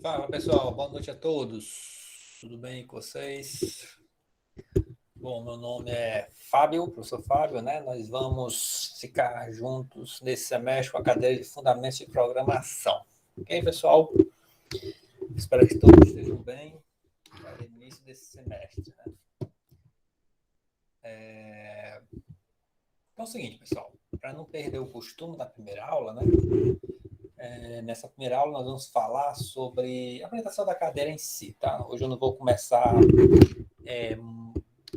Fala pessoal, boa noite a todos. Tudo bem com vocês? Bom, meu nome é Fábio, professor Fábio, né? Nós vamos ficar juntos nesse semestre com a cadeira de Fundamentos de Programação. Ok, pessoal? Espero que todos estejam bem para o início desse semestre, né? Então é o seguinte, pessoal, para não perder o costume da primeira aula, né? Nessa primeira aula nós vamos falar sobre a apresentação da cadeira em si, tá? Hoje eu não vou começar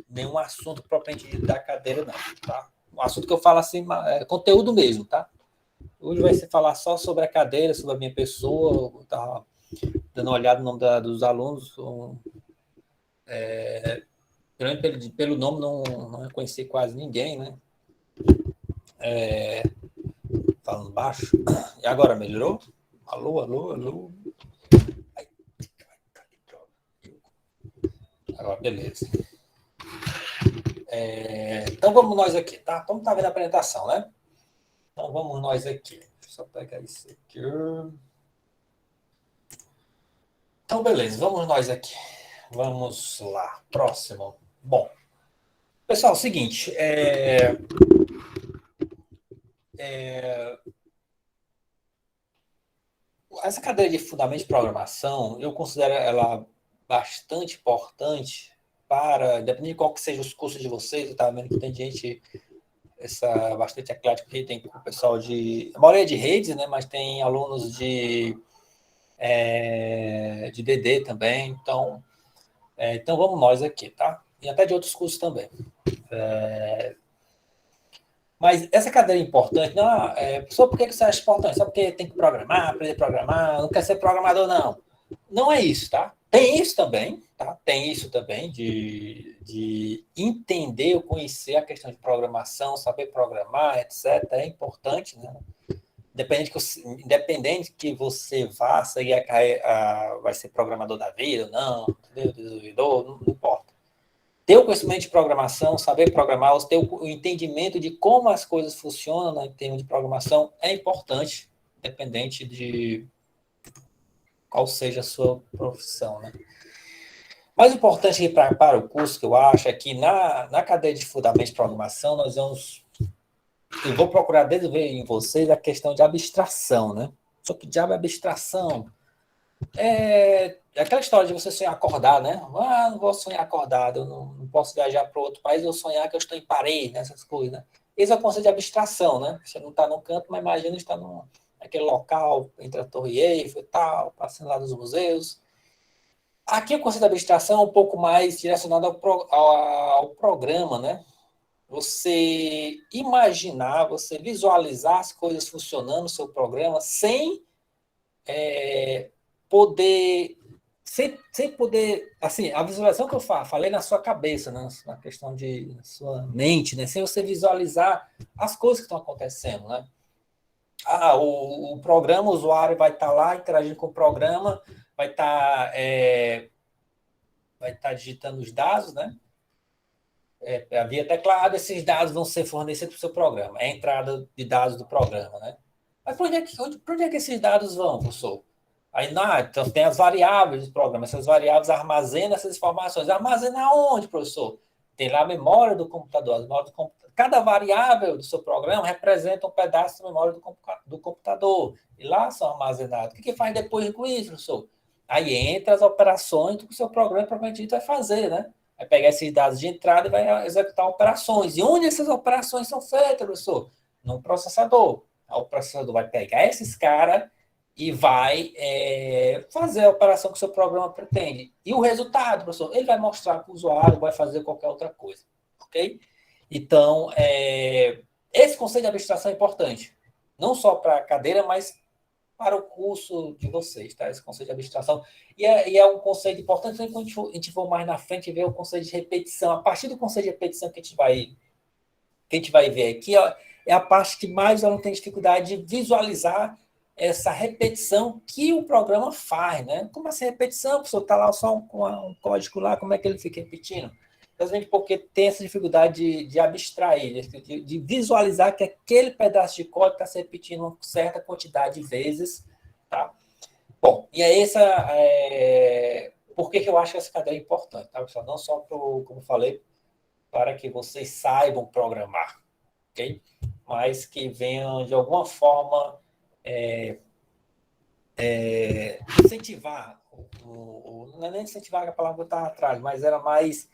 nenhum assunto propriamente dito da cadeira, não, tá? Um assunto que eu falo assim, é conteúdo mesmo, tá? Hoje vai ser falar só sobre a cadeira, sobre a minha pessoa, eu tava dando uma olhada no nome dos alunos, pelo nome não reconheci quase ninguém, né? Falando baixo. E agora, melhorou? Alô, alô, alô. Agora, beleza. Então vamos nós aqui, tá? Vamos estar vendo a apresentação, né? Então vamos nós aqui. Deixa eu só pegar isso aqui. Então, beleza, vamos nós aqui. Vamos lá, próximo. Bom, pessoal, seguinte, essa cadeira de fundamentos de programação, eu considero ela bastante importante para, independente de qual que seja os cursos de vocês, eu estava vendo que tem gente bastante eclética aqui, tem o pessoal a maioria de redes, né, mas tem alunos de DD também, então vamos nós aqui, tá? E até de outros cursos também. Mas essa cadeira é importante, não, só por que você acha importante? Só porque tem que programar, aprender a programar, não quer ser programador, não. Não é isso, tá? Tem isso também, tá? Tem isso também de entender ou conhecer a questão de programação, saber programar, etc. É importante, né? Independente que você vá seguir vai ser programador da vida ou não, entendeu? Desenvolvedor, não importa. Ter o conhecimento de programação, saber programar, ter o entendimento de como as coisas funcionam, né, em termos de programação é importante, independente de qual seja a sua profissão, né? Mais importante para o curso que eu acho é que na cadeia de fundamentos de programação eu vou procurar desenvolver em vocês a questão de abstração, né? Só que diabo é abstração? Aquela história de você sonhar acordado, né? Ah, não vou sonhar acordado, eu não posso viajar para outro país, eu sonhar que eu estou em Paris, né? Essas coisas, né? Esse é o conceito de abstração, né? Você não está no canto, mas imagina estar naquele local, entre a Torre Eiffel e tal, passando lá nos museus. Aqui o conceito de abstração é um pouco mais direcionado ao programa, né? Você imaginar, você visualizar as coisas funcionando no seu programa sem poder sem poder, assim, a visualização que eu falei na sua cabeça, né, na questão de na sua mente, né, sem você visualizar as coisas que estão acontecendo, né? O programa, o usuário vai estar lá interagindo com o programa, vai estar digitando os dados, né? Via teclado, esses dados vão ser fornecidos para o seu programa, é a entrada de dados do programa, né? Mas para onde é que esses dados vão, professor? Aí, então tem as variáveis do programa, essas variáveis armazenam essas informações. Armazena onde, professor? Tem lá a memória do computador. Cada variável do seu programa representa um pedaço da memória do computador. E lá são armazenados. O que faz depois com isso, professor? Aí entra as operações que o seu programa propriamente vai fazer, né? Vai pegar esses dados de entrada e vai executar operações. E onde essas operações são feitas, professor? No processador. O processador vai pegar esses caras e vai fazer a operação que o seu programa pretende. E o resultado, professor, ele vai mostrar para o usuário, vai fazer qualquer outra coisa. Ok? Então, esse conceito de abstração é importante. Não só para a cadeira, mas para o curso de vocês, tá? Esse conceito de abstração. E é um conceito importante, quando a gente for mais na frente ver o conceito de repetição. A partir do conceito de repetição que a gente vai ver aqui, ó, é a parte que mais ela tem dificuldade de visualizar essa repetição que o programa faz, né? Como assim repetição? O professor está lá só um código lá, como é que ele fica repetindo? Exatamente porque tem essa dificuldade de abstrair, de visualizar que aquele pedaço de código está se repetindo uma certa quantidade de vezes, tá? Bom, e é essa. Por que eu acho que essa cadeira é importante, tá, pessoal? Não só, como falei, para que vocês saibam programar, ok? Mas que venham, de alguma forma, incentivar, não é nem incentivar que a palavra está atrás, mas era mais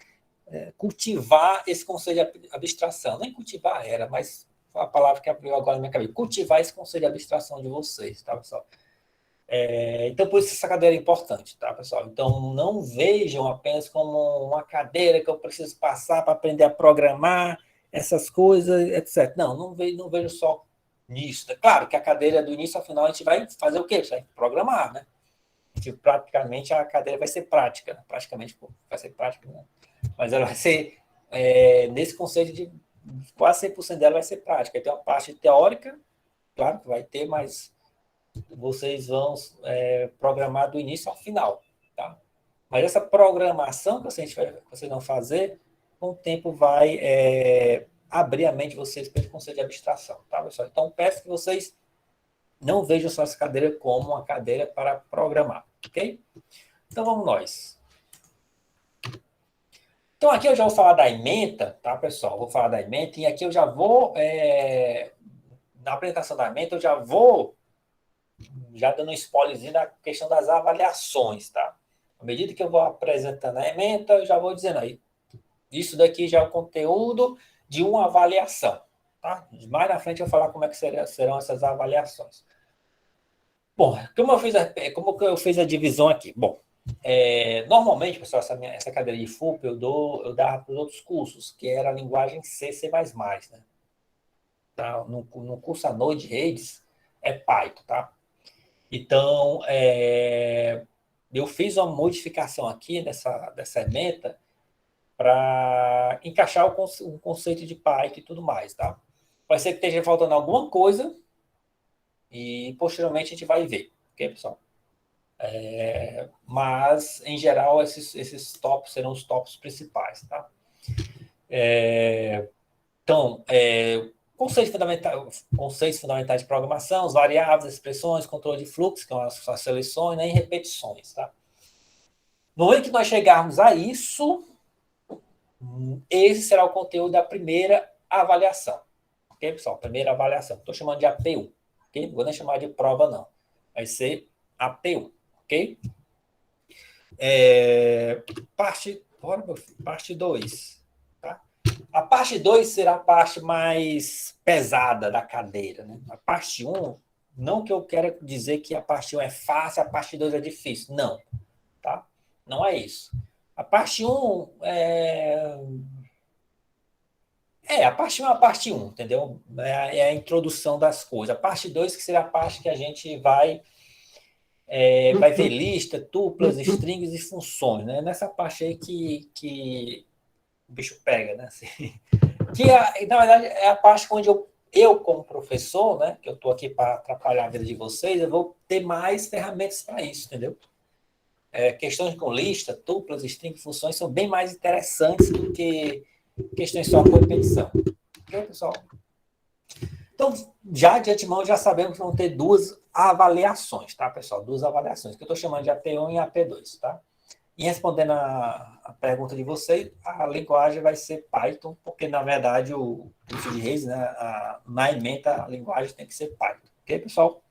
cultivar esse conceito de abstração. Nem cultivar era, mas a palavra que abriu agora na minha cabeça. Cultivar esse conceito de abstração de vocês, tá, pessoal? Então, por isso essa cadeira é importante, tá, pessoal? Então, não vejam apenas como uma cadeira que eu preciso passar para aprender a programar, essas coisas, etc. Não vejo só nisso. É claro que a cadeira, do início ao final, a gente vai fazer o quê? Vai programar, né? Praticamente a cadeira vai ser prática, né? Praticamente vai ser prática, né? Mas ela vai ser, nesse conceito de quase 100% dela vai ser prática. Tem uma parte teórica, claro que vai ter, mas vocês vão programar do início ao final, tá? Mas essa programação que vocês vão fazer, com o tempo vai abrir a mente de vocês para esse conceito de abstração, tá, pessoal? Então, peço que vocês não vejam só essa cadeira como uma cadeira para programar, ok? Então, vamos nós. Então, aqui eu já vou falar da ementa, tá, pessoal? Vou falar da ementa e aqui eu já vou, na apresentação da ementa, eu já vou dando um spoilerzinho da questão das avaliações, tá? À medida que eu vou apresentando a ementa, eu já vou dizendo aí, isso daqui já é o conteúdo de uma avaliação, tá? Mais na frente eu vou falar como é que serão essas avaliações. Bom, como eu fiz a divisão aqui? Bom, normalmente, pessoal, essa cadeira de FUP eu dava para os outros cursos, que era a linguagem C, C++, né? Tá? No curso à noite de redes, é Python, tá? Então, eu fiz uma modificação aqui dessa ementa para encaixar o conceito de Python e tudo mais, tá? Pode ser que esteja faltando alguma coisa e posteriormente a gente vai ver, ok, pessoal? Mas, em geral, esses tópicos serão os tópicos principais, tá? Então, conceitos fundamentais de programação, as variáveis, expressões, controle de fluxo, que são as seleções, né, e repetições, tá? No momento que nós chegarmos a isso, esse será o conteúdo da primeira avaliação. Ok, pessoal? Primeira avaliação. Estou chamando de AP1. Ok? Não vou nem chamar de prova, não. Vai ser AP1. Ok? Parte 2. Tá? A parte 2 será a parte mais pesada da cadeira. Né? A parte 1, não que eu quero dizer que a parte 1 é fácil, a parte 2 é difícil. Não. Tá? Não é isso. A parte 1 a parte 1 é a parte 1, entendeu? É a introdução das coisas. A parte 2 que será a parte que a gente vai ver lista, tuplas, strings e funções, né? Nessa parte aí que o bicho pega, né? Assim, na verdade, é a parte onde eu como professor, né? Que eu estou aqui para atrapalhar a vida de vocês, eu vou ter mais ferramentas para isso, entendeu? Questões com lista, tuplas, strings, funções são bem mais interessantes do que questões só com repetição. Ok, pessoal? Então, já de antemão, já sabemos que vão ter duas avaliações, tá, pessoal? Duas avaliações, que eu estou chamando de AP1 e AP2, tá? E respondendo a pergunta de vocês, a linguagem vai ser Python, porque, na verdade, o curso de redes, né, na ementa, a linguagem tem que ser Python. Ok, pessoal?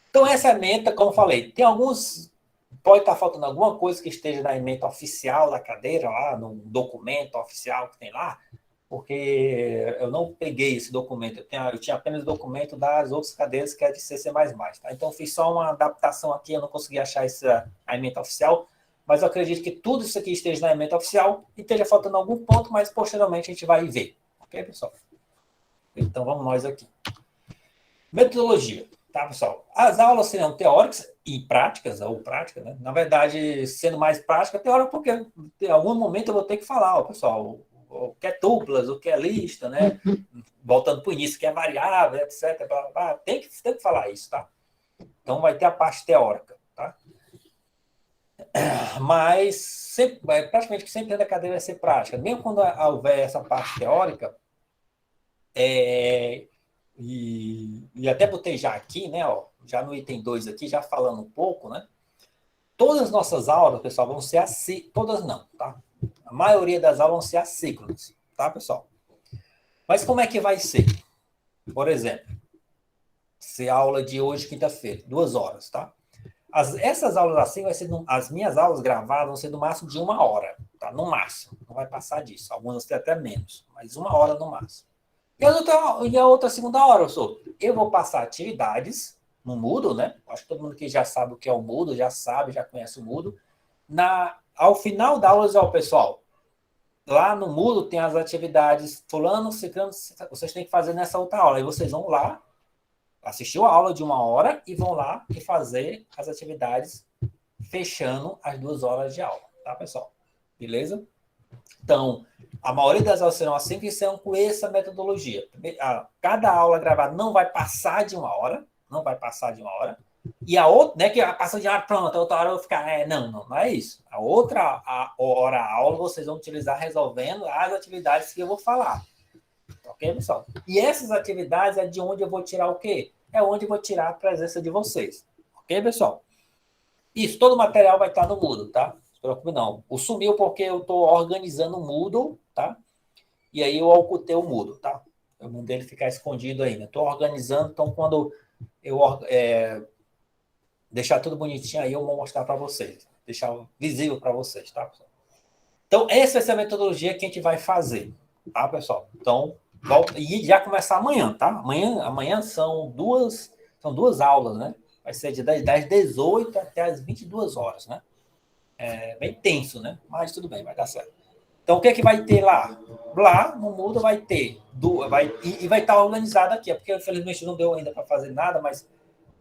Então, essa ementa, como eu falei, tem alguns... Pode estar faltando alguma coisa que esteja na ementa oficial da cadeira, lá, no documento oficial que tem lá, porque eu não peguei esse documento, eu tinha apenas o documento das outras cadeiras que é de C++, tá? Então, fiz só uma adaptação aqui, eu não consegui achar a ementa oficial, mas eu acredito que tudo isso aqui esteja na ementa oficial e esteja faltando algum ponto, mas posteriormente a gente vai ver. Ok, pessoal? Então, vamos nós aqui. Metodologia, tá, pessoal? As aulas serão teóricas e práticas, ou práticas, né? Na verdade, sendo mais prática, teórica, porque em algum momento eu vou ter que falar, ó, pessoal, o que é tuplas, o que é lista, né? Voltando para o início, o que é variável, etc. Blá, blá, blá. Tem que falar isso, tá? Então vai ter a parte teórica, tá? Mas praticamente sempre da cadeira vai ser prática. Mesmo quando houver essa parte teórica, e até botei já aqui, né, ó, já no item 2 aqui, já falando um pouco, né? Todas as nossas aulas, pessoal, vão ser todas não, tá? A maioria das aulas vão ser assíncronas, tá, pessoal? Mas como é que vai ser? Por exemplo, se a aula de hoje, quinta-feira, 2 horas, tá? Essas aulas assim, as minhas aulas gravadas vão ser no máximo de 1 hora, tá? No máximo, não vai passar disso. Algumas vão ter até menos, mas 1 hora no máximo. E a outra segunda hora, eu vou passar atividades no Moodle, né? Acho que todo mundo que já sabe o que é o Moodle, já sabe, já conhece o Moodle. Ao final da aula, ó, pessoal, lá no Moodle tem as atividades fulano, ciclano, vocês têm que fazer nessa outra aula. Aí vocês vão lá, assistir a aula de 1 hora e vão lá e fazer as atividades fechando as 2 horas de aula, tá, pessoal? Beleza? Então, a maioria das aulas serão assim que são com essa metodologia. Cada aula gravada não vai passar de 1 hora, não vai passar de 1 hora. E a outra, né, que passa de 1 hora, pronto, a outra hora eu vou ficar, não é isso. A outra hora aula vocês vão utilizar resolvendo as atividades que eu vou falar. Ok, pessoal? E essas atividades é de onde eu vou tirar o quê? É onde eu vou tirar a presença de vocês. Ok, pessoal? Isso, todo o material vai estar no Moodle, tá? Não se preocupe não. O sumiu porque eu estou organizando o Moodle, tá? E aí eu ocultei o Moodle, tá? Eu mandei ele ficar escondido ainda. Estou organizando, então quando eu deixar tudo bonitinho aí, eu vou mostrar para vocês. Deixar visível para vocês, tá, pessoal? Então, essa vai ser a metodologia que a gente vai fazer, tá, pessoal? Então, e já começar amanhã, tá? Amanhã são duas aulas, né? Vai ser das 18 até as 22 horas, né? É bem tenso, né? Mas tudo bem, vai dar certo. Então, o que é que vai ter lá? Lá no Moodle vai ter, e vai estar organizado aqui, porque infelizmente não deu ainda para fazer nada, mas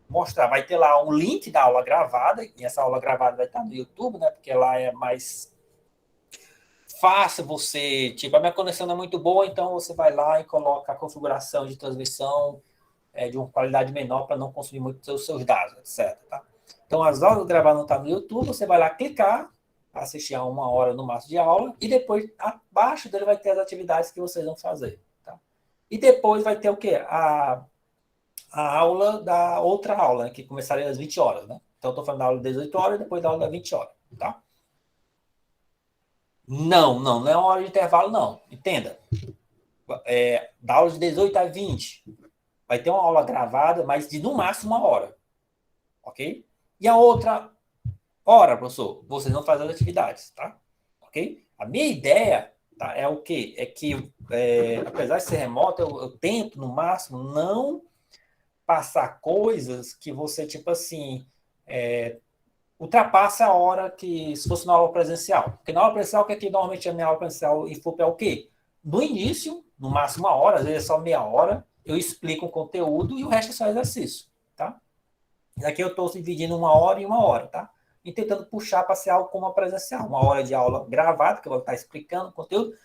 mostrar, vai ter lá um link da aula gravada, e essa aula gravada vai estar no YouTube, né? Porque lá é mais fácil você, tipo, a minha conexão não é muito boa, então você vai lá e coloca a configuração de transmissão de uma qualidade menor para não consumir muito os seus dados, etc. Tá? Então, as aulas gravadas não estão no YouTube, você vai lá clicar, assistir a 1 hora no máximo de aula, e depois, abaixo dele vai ter as atividades que vocês vão fazer. Tá? E depois vai ter o quê? A aula da outra aula, né, que começaria às 20 horas, né? Então, estou falando da aula das 18 horas e depois da aula das 20 horas, tá? Não é uma hora de intervalo, não. Entenda. Da aula de 18 a 20, vai ter uma aula gravada, mas de no máximo 1 hora. Ok? E a outra hora, professor, vocês vão fazer as atividades, tá? Ok? A minha ideia tá, é o quê? É que, apesar de ser remoto, eu tento, no máximo, não passar coisas que você, tipo assim, ultrapassa a hora que se fosse na aula presencial. Porque na aula presencial, que aqui normalmente a minha aula presencial em FUP é o quê? No início, no máximo 1 hora, às vezes é só meia hora, eu explico o conteúdo e o resto é só exercício, tá? E aqui eu estou dividindo 1 hora e 1 hora, tá? E tentando puxar para ser algo como a presencial. 1 hora de aula gravada, que eu vou estar explicando o conteúdo,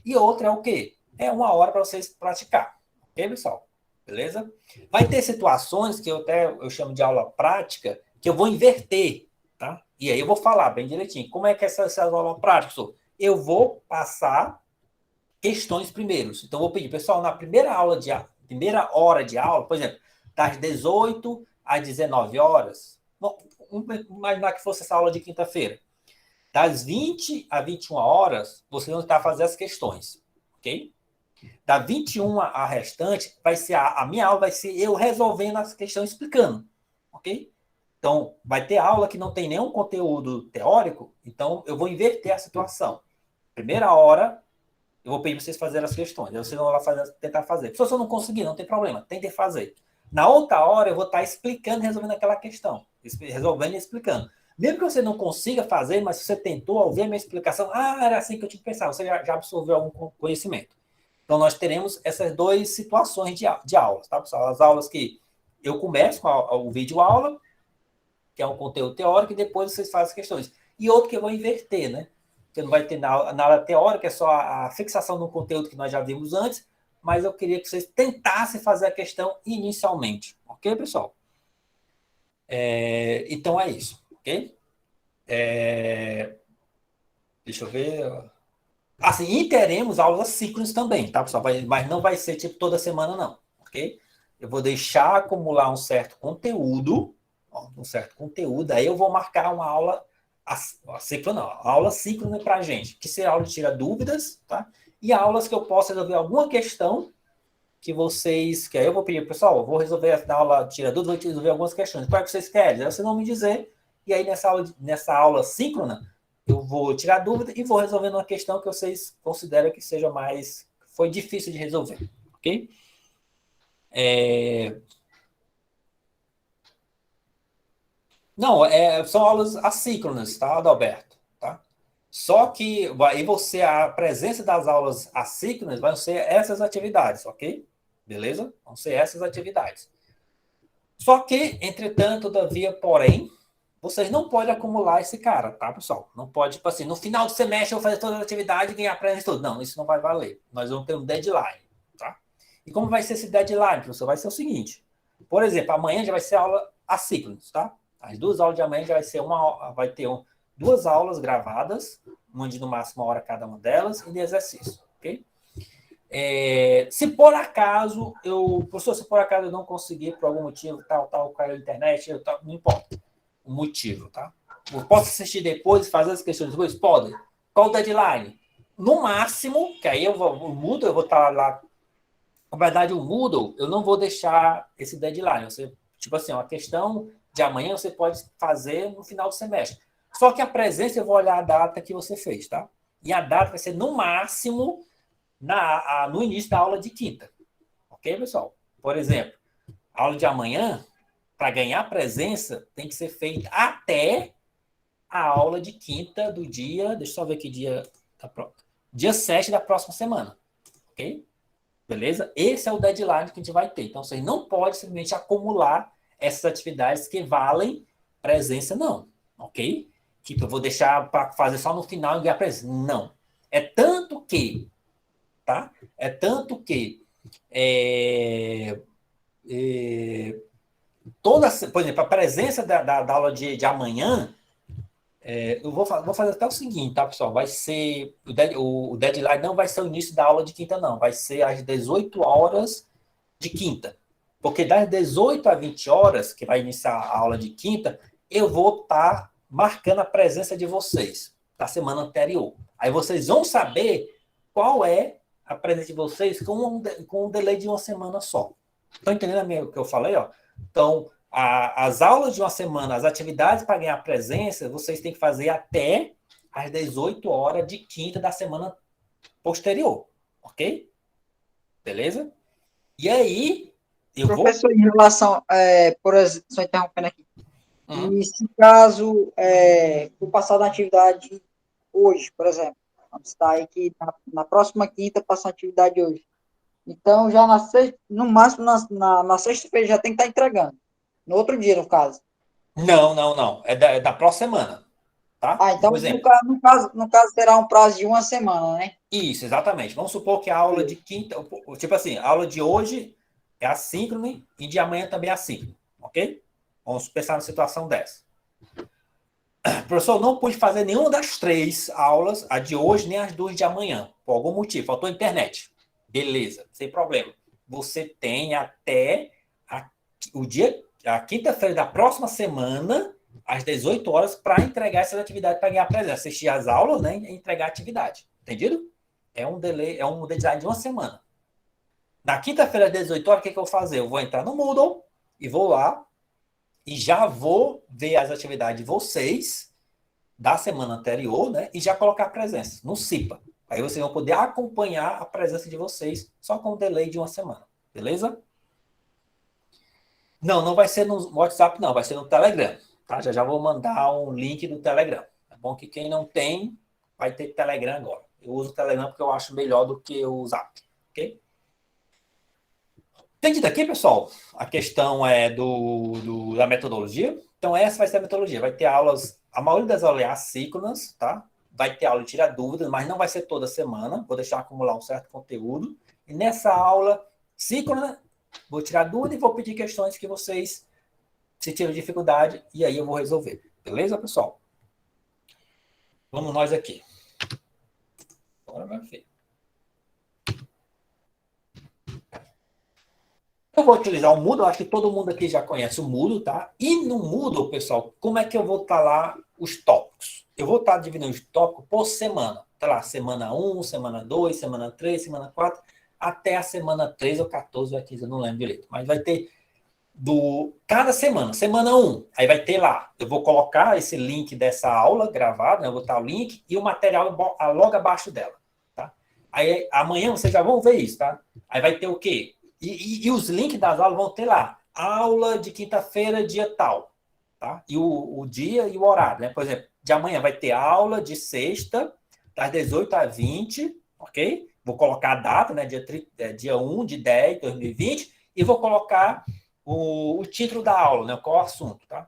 e outra é o quê? É 1 hora para vocês praticar. Ok, pessoal? Beleza? Vai ter situações que eu chamo de aula prática, que eu vou inverter, tá? E aí eu vou falar bem direitinho. Como é que é essa aula prática, professor? Eu vou passar questões primeiro. Então, eu vou pedir, pessoal, na primeira hora de aula, por exemplo, das 18 às 19 horas, vamos imaginar que fosse essa aula de quinta-feira. Das 20 a 21 horas, vocês vão estar fazendo as questões, ok? Da 21 a restante, vai ser a minha aula vai ser eu resolvendo as questões, explicando, ok? Então, vai ter aula que não tem nenhum conteúdo teórico, então eu vou inverter a situação. Primeira hora, eu vou pedir para vocês fazerem as questões, aí vocês vão lá tentar fazer. Se eu não conseguir, não tem problema, tentem fazer. Na outra hora, eu vou estar explicando e resolvendo aquela questão, resolvendo e explicando. Mesmo que você não consiga fazer, mas se você tentou ouvir a minha explicação, era assim que eu tinha que pensar, você já absorveu algum conhecimento. Então, nós teremos essas duas situações de aulas, tá, pessoal? As aulas que eu começo com o vídeo aula, que é um conteúdo teórico, e depois vocês fazem as questões. E outro que eu vou inverter, né? Que não vai ter na aula teórica, é só a fixação do conteúdo que nós já vimos antes, mas eu queria que vocês tentassem fazer a questão inicialmente. Ok, pessoal? Então é isso, ok? Deixa eu ver. Assim, e teremos aulas síncronas também, tá, pessoal? Mas não vai ser tipo toda semana, não, ok? eu vou deixar acumular um certo conteúdo, aí eu vou marcar uma aula assíncrona, não, aula síncrona para a gente, que será aula de tira dúvidas, tá? E aulas que eu possa resolver alguma questão que vocês querem. Eu vou pedir, pessoal, eu vou resolver na aula tira dúvidas, vou resolver algumas questões. Qual é que vocês querem? Aí vocês vão me dizer, e aí nessa aula síncrona, eu vou tirar dúvida e vou resolvendo uma questão que vocês consideram que seja mais, foi difícil de resolver, ok? Não, são aulas assíncronas, tá, Adalberto? Tá? Só que aí a presença das aulas assíncronas vão ser essas atividades, ok? Beleza? Vão ser essas atividades. Só que, entretanto, todavia, porém, vocês não podem acumular esse cara, tá, pessoal? Não pode, tipo assim, no final do semestre eu vou fazer toda a atividade e ganhar prêmio tudo. Não, isso não vai valer. Nós vamos ter um deadline, tá? E como vai ser esse deadline, professor? Vai ser o seguinte. Por exemplo, amanhã já vai ser aula assíncronos, tá? As 2 aulas de amanhã já vai ter duas aulas gravadas, uma de no máximo 1 hora cada uma delas, e de exercício, ok? Se por acaso professor, se por acaso eu não conseguir por algum motivo, tal, caiu a internet, não importa o motivo, tá? Eu posso assistir depois, fazer as questões depois? Pode. Qual o deadline? No máximo, que aí o Moodle, eu vou estar lá. Na verdade, o Moodle, eu não vou deixar esse deadline. Tipo assim, uma questão de amanhã você pode fazer no final do semestre. Só que a presença eu vou olhar a data que você fez, tá? E a data vai ser no máximo no início da aula de quinta. Ok, pessoal? Por exemplo, a aula de amanhã, para ganhar presença, tem que ser feita até a aula de quinta do dia. Deixa eu só ver que dia. Dia 7 da próxima semana. Ok? Beleza? Esse é o deadline que a gente vai ter. Então, você não pode simplesmente acumular essas atividades que valem presença, não. Ok? Tipo, eu vou deixar para fazer só no final e ganhar presença. Não. É tanto que, tá? É tanto que é, é, por exemplo, a presença da aula de amanhã, eu vou fazer até o seguinte, tá, pessoal? Vai ser. O deadline não vai ser o início da aula de quinta, não. Vai ser às 18 horas de quinta. Porque das 18 a 20 horas, que vai iniciar a aula de quinta, eu vou estar marcando a presença de vocês da semana anterior. Aí vocês vão saber qual é a presença de vocês com um delay de uma semana só. Estão entendendo o que eu falei? Ó? Então, as aulas de uma semana, as atividades para ganhar presença, vocês têm que fazer até às 18 horas de quinta da semana posterior. Ok? Beleza? E aí, eu vou. Professor, em relação, por exemplo, só interrompendo aqui, Uhum. e se caso for passar da atividade hoje, por exemplo, vamos estar aí que na próxima quinta passa a atividade hoje. Então, já na sexta, no máximo na sexta-feira já tem que estar entregando. No outro dia, no caso. Não. É da próxima semana, tá? Ah, então, Por no, exemplo, ca- no caso, no caso, terá um prazo de uma semana, né? isso, exatamente. Vamos supor que a aula de quinta, tipo assim, a aula de hoje é assíncrone e de amanhã também é assíncrone, ok? Vamos pensar numa situação dessa. Professor, não pude fazer nenhuma das 3 aulas, a de hoje nem as 2 de amanhã, por algum motivo, faltou internet. Beleza, sem problema. Você tem até a, a quinta-feira da próxima semana, às 18 horas, para entregar essas atividades para ganhar presença. Assistir as aulas, né? E entregar a atividade. Entendido? É um delay, é um deadline de uma semana. Na quinta-feira, às 18 horas, o que eu vou fazer? Eu vou entrar no Moodle e vou lá e já vou ver as atividades de vocês da semana anterior, né? E já colocar a presença no CIPA. Aí vocês vão poder acompanhar a presença de vocês só com um delay de uma semana. Beleza? Não vai ser no WhatsApp, não. Vai ser no Telegram. Tá? Já vou mandar um link do Telegram. É bom que quem não tem, vai ter Telegram agora. Eu uso o Telegram porque eu acho melhor do que o Zap. Ok? Entendido aqui, pessoal? A questão é da metodologia. Então, essa vai ser a metodologia. Vai ter aulas, a maioria das aulas é assíncronas, tá? Vai ter aula de tirar dúvidas, mas não vai ser toda semana. Vou deixar acumular um certo conteúdo. E nessa aula síncrona, vou tirar dúvida e vou pedir questões que vocês, se tiverem dificuldade, e aí eu vou resolver. Beleza, pessoal? Vamos nós aqui. Agora vai ver. Eu vou utilizar o Moodle, acho que todo mundo aqui já conhece o Moodle, tá? E no Moodle, pessoal, como é que eu vou estar lá os tópicos? Eu vou estar dividindo os tópicos por semana. Tá lá, semana 1, semana 2, semana 3, semana 4, até a semana 3 ou 14 ou 15, eu não lembro direito. Mas vai ter cada semana, semana 1, aí vai ter lá, eu vou colocar esse link dessa aula gravada, né? Eu vou botar o link e o material logo abaixo dela, tá? Aí amanhã vocês já vão ver isso, tá? Aí vai ter o quê? E os links das aulas vão ter lá, aula de quinta-feira, dia tal, tá? E o dia e o horário, né? Por exemplo, de amanhã vai ter aula de sexta, das 18 às 20, ok? Vou colocar a data, né? Dia 1 de 10 de 2020, e vou colocar o título da aula, né? Qual é o assunto, tá?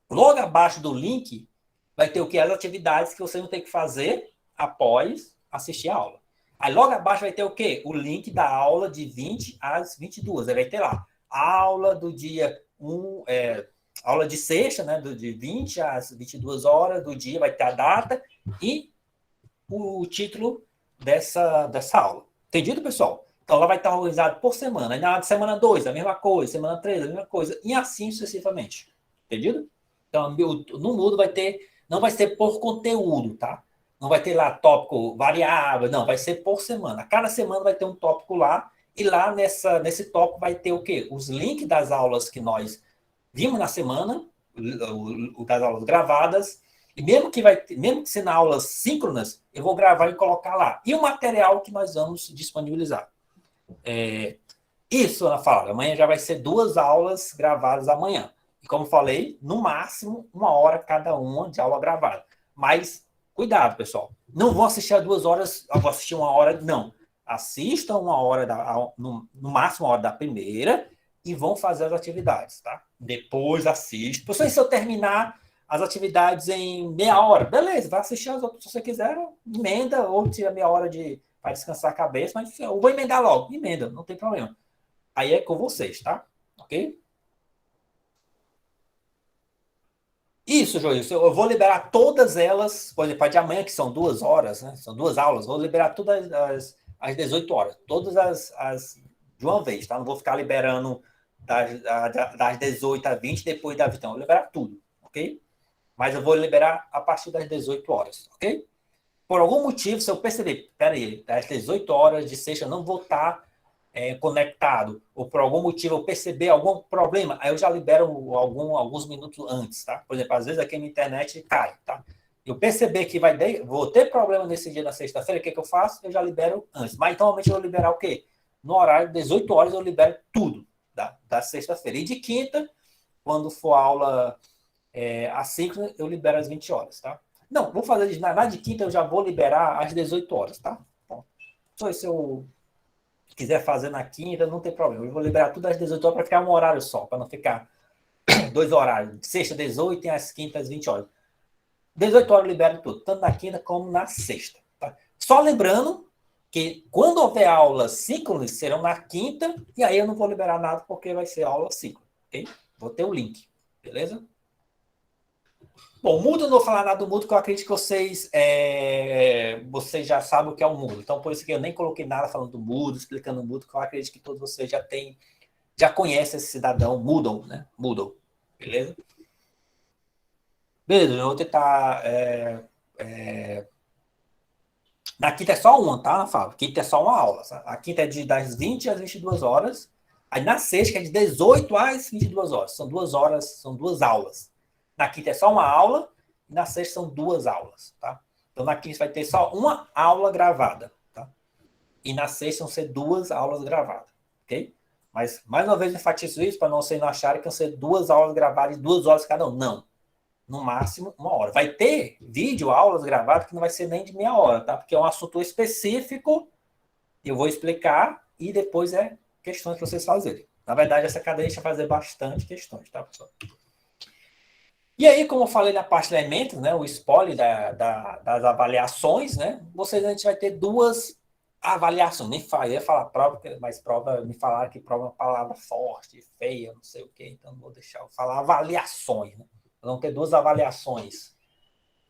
Logo abaixo do link vai ter o que? As atividades que você vai ter que fazer após assistir a aula. Aí logo abaixo vai ter o quê? O link da aula de 20 às 22. Aí vai ter lá, aula do dia 1, aula de sexta, né? De 20 às 22 horas do dia, vai ter a data e o título dessa aula. Entendido, pessoal? Então, ela vai estar organizada por semana. Aí, na semana 2, a mesma coisa. Semana 3, a mesma coisa. E assim sucessivamente. Entendido? Então, no Moodle não vai ser por conteúdo, tá? Não vai ter lá tópico variável, não. Vai ser por semana. Cada semana vai ter um tópico lá. E lá nesse tópico vai ter o quê? Os links das aulas que nós vimos na semana, das aulas gravadas, e mesmo que sendo aulas síncronas, eu vou gravar e colocar lá. E o material que nós vamos disponibilizar. Isso, Ana Flávia, amanhã já vai ser 2 aulas gravadas amanhã. E como falei, no máximo 1 hora cada uma de aula gravada. Mas, cuidado, pessoal. Não vão assistir a 2 horas, eu vou assistir 1 hora, não. Assistam 1 hora, no máximo 1 hora da primeira, e vão fazer as atividades, tá? Depois assiste. Por isso, se eu terminar as atividades em meia hora, beleza, vai assistir as outras. Se você quiser, emenda, ou tira meia hora para descansar a cabeça, mas eu vou emendar logo, emenda, não tem problema. Aí é com vocês, tá? Ok? Isso, Joilson, eu vou liberar todas elas, por exemplo, a de amanhã, que são 2 horas, né? São 2 aulas, vou liberar todas as 18 horas, todas as de uma vez, tá? Não vou ficar liberando das 18 às 20, depois da 20, então, eu vou liberar tudo, ok? Mas eu vou liberar a partir das 18 horas, ok? Por algum motivo, se eu perceber, peraí, das 18 horas de sexta eu não vou estar conectado, ou por algum motivo eu perceber algum problema, aí eu já libero alguns minutos antes, tá? Por exemplo, às vezes aqui na internet cai, tá? Eu perceber que vou ter problema nesse dia na sexta-feira, o que eu faço? Eu já libero antes. Mas então, normalmente eu vou liberar o quê? No horário, 18 horas, eu libero tudo da sexta-feira. E de quinta, quando for aula assíncrona, eu libero às 20 horas, tá? Não, vou fazer na de quinta, eu já vou liberar às 18 horas, tá? Bom, só se eu quiser fazer na quinta, não tem problema. Eu vou liberar tudo às 18 horas para ficar um horário só, para não ficar 2 horários. Sexta, 18 e às quintas, 20 horas. 18 horas eu libero tudo, tanto na quinta como na sexta. Tá? Só lembrando que quando houver aulas síncronas, serão na quinta, e aí eu não vou liberar nada porque vai ser aula síncrona, ok? Vou ter o link, beleza? Bom, o Moodle, não vou falar nada do Moodle, porque eu acredito que vocês já sabem o que é o Moodle. Então, por isso que eu nem coloquei nada falando do Moodle, explicando o Moodle, porque eu acredito que todos vocês já conhecem esse cidadão Moodle, né? Moodle, beleza? Beleza, eu vou tentar... Na quinta é só uma, tá, Fábio? Quinta é só uma aula. Tá? A quinta é das 20 às 22 horas. Aí na sexta é de 18 às 22 horas. São 2 horas, são 2 aulas. Na quinta é só uma aula, e na sexta são 2 aulas, tá? Então na quinta vai ter só uma aula gravada, tá? E na sexta vão ser 2 aulas gravadas, ok? Mas, mais uma vez, eu enfatizo isso para vocês não acharem que vão ser 2 aulas gravadas de 2 horas cada um. Não. No máximo, 1 hora. Vai ter vídeo, aulas gravadas que não vai ser nem de meia hora, tá? Porque é um assunto específico, eu vou explicar e depois questões que vocês fazerem. Na verdade, essa cadência vai fazer bastante questões, tá, pessoal? E aí, como eu falei na parte de elementos, né, o spoiler das avaliações, né, a gente vai ter 2 avaliações. Nem ia falar prova, mas prova, me falaram que prova é uma palavra forte, feia, não sei o quê, então não vou deixar. Eu falar avaliações, né? Vão ter 2 avaliações.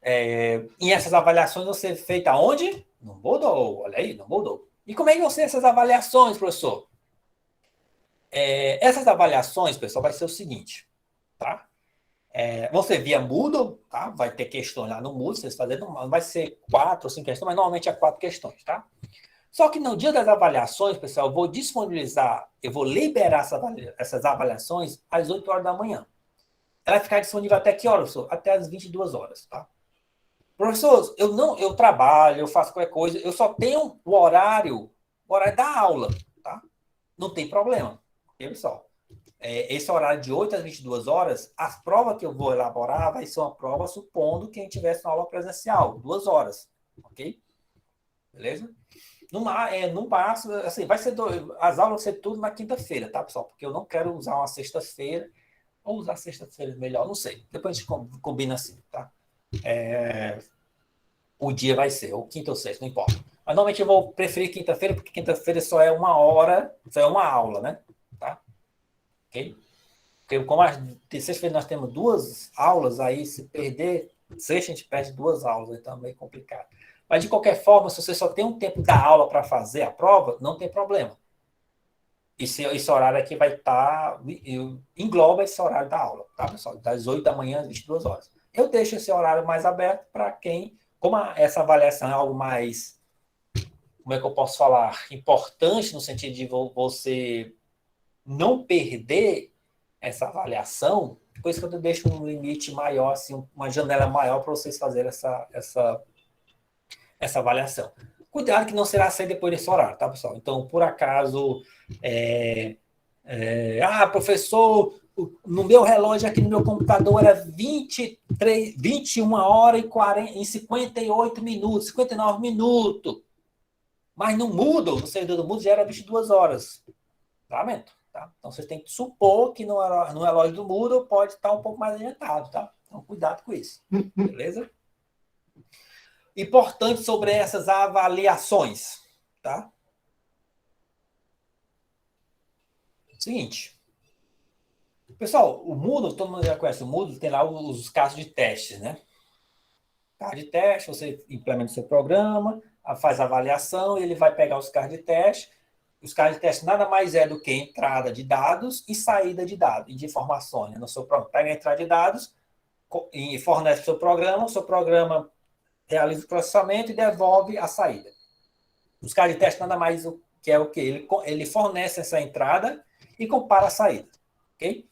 E essas avaliações vão ser feitas onde? No Moodle, olha aí, no Moodle. E como é que vão ser essas avaliações, professor? Essas avaliações, pessoal, vai ser o seguinte, tá? Vão ser via Moodle, tá? Vai ter questões lá no Moodle, vocês fazendo, vai ser 4 ou 5 questões, mas normalmente é 4 questões, tá? Só que no dia das avaliações, pessoal, eu vou disponibilizar, eu vou liberar essas avaliações às 8 horas da manhã. Ela vai ficar disponível até que horas, professor? Até às 22 horas, tá? Professor, eu trabalho, eu faço qualquer coisa, eu só tenho o horário da aula, tá? Não tem problema, ok, pessoal? Esse horário de 8 às 22 horas, as provas que eu vou elaborar vai ser uma prova supondo que a gente tivesse uma aula presencial, 2 horas, ok? Beleza? No máximo, assim, as aulas vão ser tudo na quinta-feira, tá, pessoal? Porque eu não quero usar uma sexta-feira, ou usar sexta-feira melhor, não sei. Depois a gente combina assim, tá? O dia vai ser, ou quinta ou sexta, não importa. Mas normalmente eu vou preferir quinta-feira, porque quinta-feira só é 1 hora, só é uma aula, né? Tá? Ok? Porque como sexta-feira nós temos 2 aulas, aí se perder, sexta a gente perde 2 aulas, então é meio complicado. Mas de qualquer forma, se você só tem um tempo da aula para fazer a prova, não tem problema. Esse horário aqui vai estar, engloba esse horário da aula, tá, pessoal? Das 8 da manhã às 22 horas. Eu deixo esse horário mais aberto para quem, como essa avaliação é algo mais, como é que eu posso falar, importante no sentido de você não perder essa avaliação, por isso que eu deixo um limite maior, assim, uma janela maior para vocês fazerem essa avaliação. Cuidado que não será assim depois desse horário, tá, pessoal? Então, por acaso, professor, no meu relógio aqui no meu computador era 21 horas e 58 minutos, 59 minutos. Mas no Moodle, no servidor do Moodle, já era 22 horas. Lamento, tá? Então, vocês têm que supor que no relógio do Moodle pode estar um pouco mais adiantado, tá? Então, cuidado com isso. Beleza? Importante sobre essas avaliações, tá? Seguinte. Pessoal, o Moodle, todo mundo já conhece o Moodle, tem lá os casos de testes, né? Caso de teste, você implementa o seu programa, faz a avaliação, ele vai pegar os casos de teste. Os casos de teste nada mais é do que entrada de dados e saída de dados, de informações, né, no seu programa. Pega a entrada de dados e fornece o seu programa realiza o processamento e devolve a saída. Os casos de teste nada mais que é o que? Ele fornece essa entrada e compara a saída. Ok?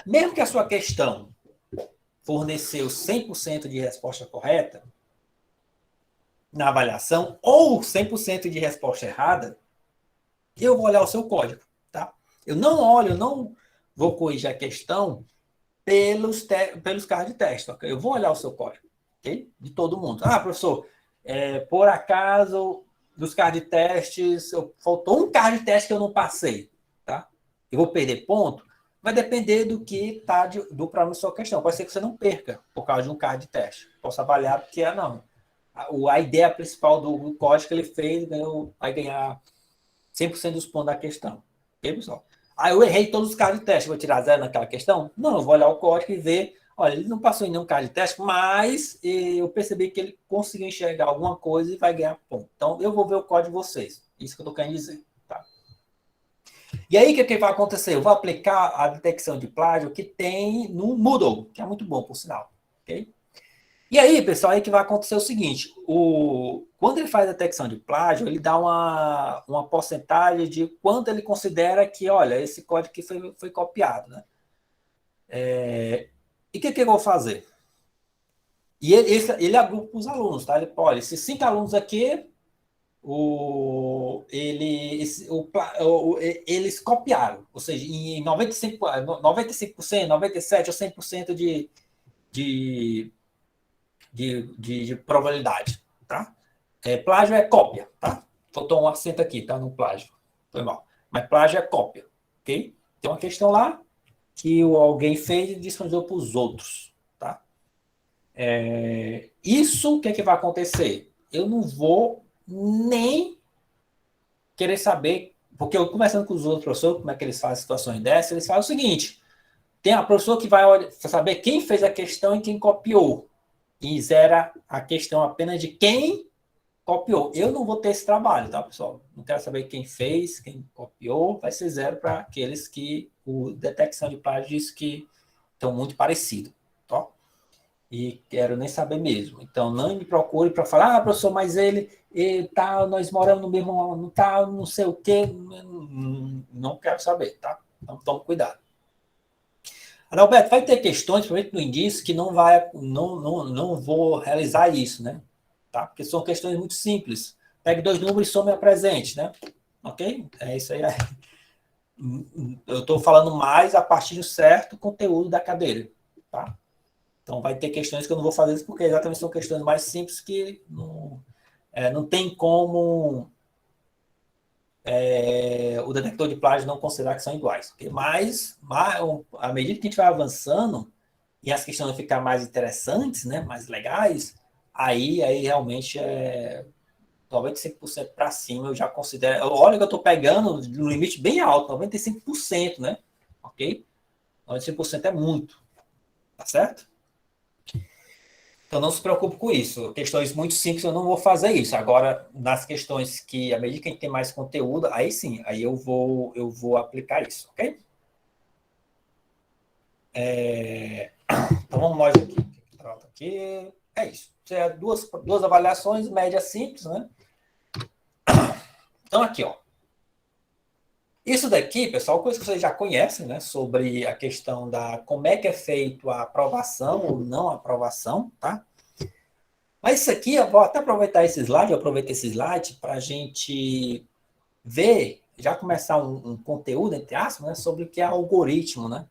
Mesmo que a sua questão forneceu 100% de resposta correta na avaliação ou 100% de resposta errada, eu vou olhar o seu código, tá? Eu não vou corrigir a questão pelos casos de teste, ok? Eu vou olhar o seu código, ok? De todo mundo. Professor, por acaso, dos casos de testes, faltou um caso de teste que eu não passei, tá? Eu vou perder ponto? Vai depender do que está do problema da sua questão. Pode ser que você não perca por causa de um caso de teste. Posso avaliar porque não. A ideia principal do código que ele fez vai ganhar 100% dos pontos da questão. Ok, pessoal? Eu errei todos os casos de teste, vou tirar 0 naquela questão? Não, eu vou olhar o código e ver, olha, ele não passou em nenhum caso de teste, mas eu percebi que ele conseguiu enxergar alguma coisa e vai ganhar ponto. Então, eu vou ver o código de vocês. Isso que eu estou querendo dizer. Tá? E aí, o que vai acontecer? Eu vou aplicar a detecção de plágio que tem no Moodle, que é muito bom, por sinal. Ok? E aí, pessoal, aí que vai acontecer o seguinte, quando ele faz a detecção de plágio, ele dá uma porcentagem de quanto ele considera que, olha, esse código aqui foi copiado, né? E o que eu vou fazer? E ele agrupa os alunos, tá? Olha, esses 5 alunos aqui, eles copiaram, ou seja, em 95%, 97% ou 100% de probabilidade, tá? Plágio é cópia, tá? Faltou um acento aqui, tá? No plágio. Foi mal. Mas plágio é cópia, ok? Tem uma questão lá que alguém fez e disponibilizou para os outros, tá? Isso, o que vai acontecer? Eu não vou nem querer saber, porque eu conversando com os outros professores, como é que eles fazem situações dessas, eles fazem o seguinte, tem a professora que vai saber quem fez a questão e quem copiou, e zera a questão apenas de quem copiou. Eu não vou ter esse trabalho, tá, pessoal? Não quero saber quem fez, quem copiou. Vai ser 0 para aqueles que o detecção de plágio diz que estão muito parecidos, tá? E quero nem saber mesmo. Então, não me procure para falar, professor, mas ele tal, nós moramos no mesmo, no tal, não sei o quê. Não quero saber, tá? Então, tome cuidado. Adalberto, vai ter questões, principalmente no início, que não vou realizar isso, né? Tá? Porque são questões muito simples. Pegue 2 números e some e apresente, né? Ok? É isso aí. Eu estou falando mais a partir do certo conteúdo da cadeira, tá? Então, vai ter questões que eu não vou fazer isso, porque exatamente são questões mais simples que não tem como o detector de plágio não considerar que são iguais. Mas, à medida que a gente vai avançando e as questões vão ficar mais interessantes, né, mais legais, aí realmente 95% para cima eu já considero. Olha que eu estou pegando no limite bem alto, 95%, né? Ok? 95% é muito. Tá certo? Então não se preocupe com isso. Questões muito simples eu não vou fazer isso. Agora, nas questões que, à medida que a gente tem mais conteúdo, aí sim, aí eu vou aplicar isso, ok? Então vamos nós aqui. Pronto, aqui. É isso. Duas avaliações, média simples, né? Então aqui, ó. Isso daqui, pessoal, coisa que vocês já conhecem, né? Sobre a questão da como é que é feito a aprovação ou não aprovação, tá? Mas isso aqui, eu vou até aproveitar esse slide, eu aproveito esse slide para a gente ver, já começar um conteúdo, entre aspas, né, sobre o que é algoritmo, né?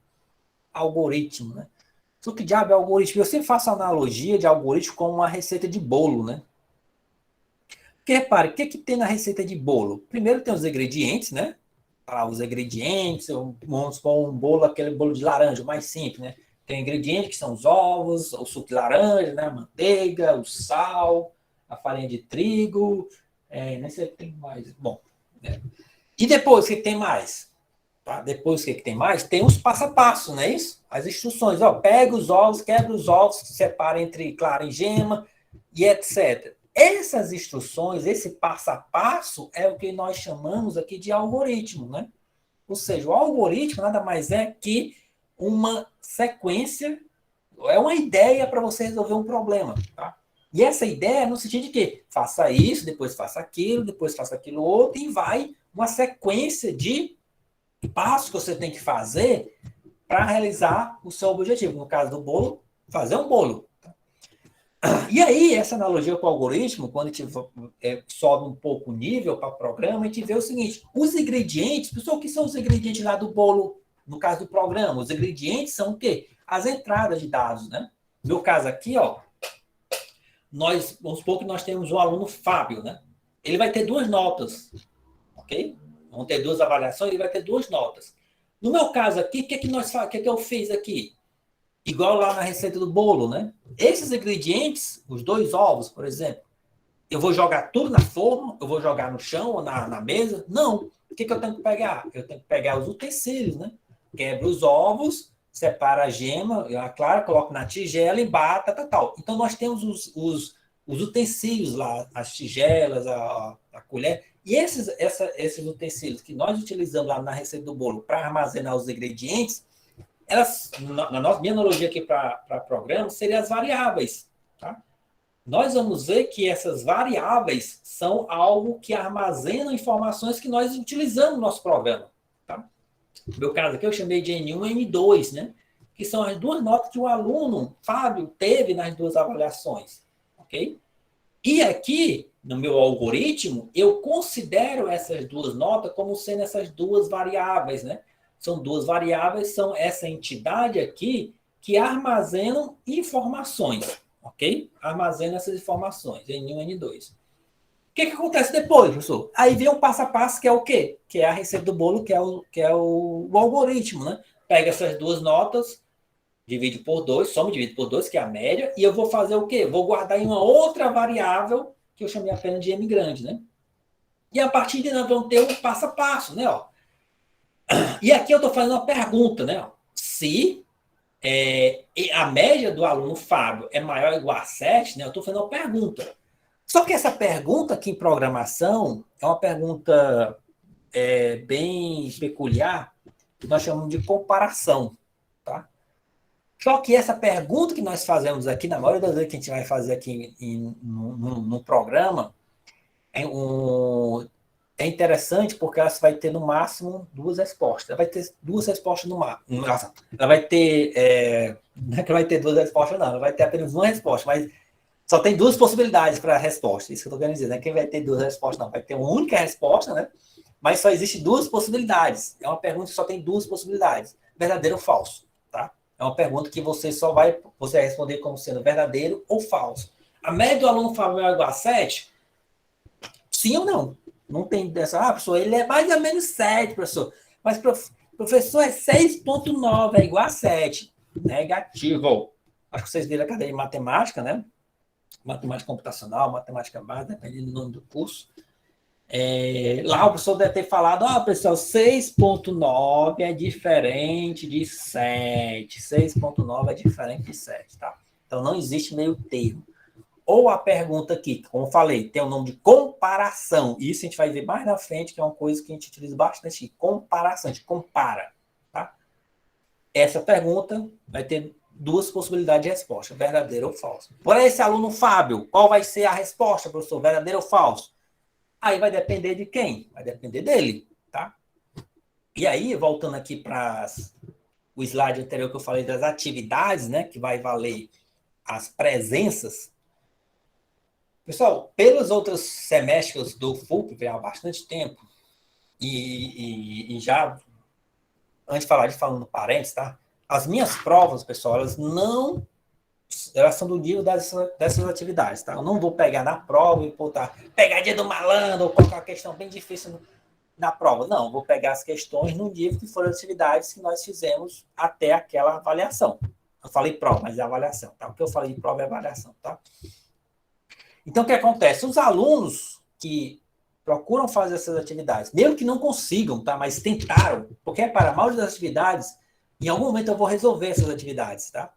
Algoritmo, né? O que diabo é algoritmo? Eu sempre faço a analogia de algoritmo com uma receita de bolo, né? Porque, repare, o que tem na receita de bolo? Primeiro tem os ingredientes, né? Os ingredientes, vamos supor um bolo, aquele bolo de laranja, o mais simples, né? Tem ingredientes que são os ovos, o suco de laranja, né? A manteiga, o sal, a farinha de trigo, nem sei o que tem mais. Bom, né? E depois, o que tem mais? Tá? Depois, o que tem mais? Tem os passo a passo, não é isso? As instruções. Ó, pega os ovos, quebra os ovos, separa entre clara e gema, e etc. Essas instruções, esse passo a passo, é o que nós chamamos aqui de algoritmo, né? Ou seja, o algoritmo nada mais é que uma sequência, é uma ideia para você resolver um problema, tá? E essa ideia é no sentido de que faça isso, depois faça aquilo, depois faça aquilo outro, e vai uma sequência de passos que você tem que fazer para realizar o seu objetivo. No caso do bolo, fazer um bolo. E aí, essa analogia com o algoritmo, quando a gente sobe um pouco o nível para o programa, a gente vê o seguinte: os ingredientes, pessoal, o que são os ingredientes lá do bolo, no caso do programa? Os ingredientes são o quê? As entradas de dados, né? No meu caso aqui, ó, vamos supor que nós temos um aluno Fábio, né? Ele vai ter 2 notas, ok? Vão ter 2 avaliações, ele vai ter 2 notas. No meu caso aqui, o que eu fiz aqui? Igual lá na receita do bolo, né? Esses ingredientes, os 2 ovos, por exemplo, eu vou jogar tudo na forma, eu vou jogar no chão ou na mesa? Não. O que eu tenho que pegar? Eu tenho que pegar os utensílios, né? Quebra os ovos, separa a gema, a clara, coloco na tigela e bata, tal. Então, nós temos os utensílios lá, as tigelas, a colher. E esses utensílios que nós utilizamos lá na receita do bolo para armazenar os ingredientes, elas, minha analogia aqui para programa, seriam as variáveis. Tá? Nós vamos ver que essas variáveis são algo que armazena informações que nós utilizamos no nosso programa. Tá? No meu caso aqui, eu chamei de N1 e N2, né? Que são as 2 notas que o aluno, Fábio, teve nas 2 avaliações. Ok? E aqui, no meu algoritmo, eu considero essas 2 notas como sendo essas 2 variáveis, né? São 2 variáveis, são essa entidade aqui que armazenam informações, ok? Armazena essas informações, N1 e N2. O que acontece depois, professor? Aí vem um passo a passo, que é o quê? Que é a receita do bolo, que é o algoritmo, né? Pega essas 2 notas, divide por 2, soma e divide por 2, que é a média, e eu vou fazer o quê? Vou guardar em uma outra variável, que eu chamei apenas de M grande, né? E a partir de nós vamos ter um passo a passo, né? Ó. E aqui eu estou fazendo uma pergunta, né? Se a média do aluno Fábio é maior ou igual a 7, né? Eu estou fazendo uma pergunta. Só que essa pergunta aqui em programação é uma pergunta bem peculiar, que nós chamamos de comparação, tá? Só que essa pergunta que nós fazemos aqui, na maioria das vezes que a gente vai fazer aqui no programa, é interessante porque ela vai ter no máximo duas respostas. Ela vai ter duas respostas no máximo. Ela vai ter. Não é que vai ter duas respostas, não. Ela vai ter apenas uma resposta, mas só tem duas possibilidades para a resposta. Isso que eu estou querendo dizer. Não é que vai ter duas respostas, não. Vai ter uma única resposta, né? Mas só existe duas possibilidades. É uma pergunta que só tem duas possibilidades: verdadeiro ou falso. Tá? É uma pergunta que você vai responder como sendo verdadeiro ou falso. A média do aluno Fábio é igual a 7? Sim ou não? Não tem dessa, professor, ele é mais ou menos 7, professor. Mas, professor, é 6,9, é igual a 7. Negativo. Acho que vocês viram a cadeira de matemática, né? Matemática computacional, matemática básica, dependendo do nome do curso. Lá o professor deve ter falado, pessoal, 6,9 é diferente de 7. 6,9 é diferente de 7, tá? Então, não existe meio termo. Ou a pergunta aqui, como eu falei, tem o nome de comparação. Isso a gente vai ver mais na frente, que é uma coisa que a gente utiliza bastante. Comparação, a gente compara. Tá? Essa pergunta vai ter duas possibilidades de resposta, verdadeiro ou falso. Por esse aluno Fábio, qual vai ser a resposta, professor? Verdadeiro ou falso? Aí vai depender de quem? Vai depender dele. Tá? E aí, voltando aqui para o slide anterior que eu falei das atividades, né, que vai valer as presenças. Pessoal, pelos outros semestres do FUP, há bastante tempo, e já, antes de falar falando parênteses, tá? As minhas provas, pessoal, elas são do nível dessas atividades, tá? Eu não vou pegar na prova e botar pegadinha do malandro ou colocar uma questão bem difícil na prova. Não, vou pegar as questões no nível que foram as atividades que nós fizemos até aquela avaliação. Eu falei prova, mas é avaliação, tá? O que eu falei de prova é avaliação, tá? Então, o que acontece? Os alunos que procuram fazer essas atividades, mesmo que não consigam, tá? Mas tentaram, porque para a maioria das atividades, em algum momento eu vou resolver essas atividades, tá?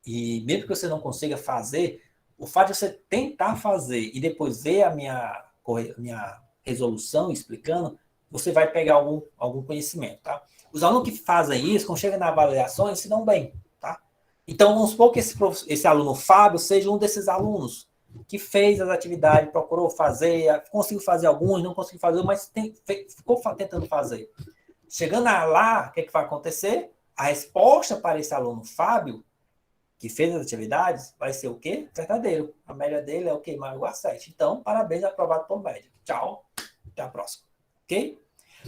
E mesmo que você não consiga fazer, o fato de você tentar fazer e depois ver a minha resolução explicando, você vai pegar algum conhecimento, tá? Os alunos que fazem isso, quando chegam na avaliação, eles se dão bem, tá? Então, vamos supor que esse aluno Fábio seja um desses alunos que fez as atividades, procurou fazer, conseguiu fazer alguns, não conseguiu fazer, mas ficou tentando fazer. Chegando lá, o que vai acontecer? A resposta para esse aluno Fábio, que fez as atividades, vai ser o quê? Verdadeiro. A média dele é o quê? Maior igual a 7. Então, parabéns, aprovado por média. Tchau, até a próxima. Ok?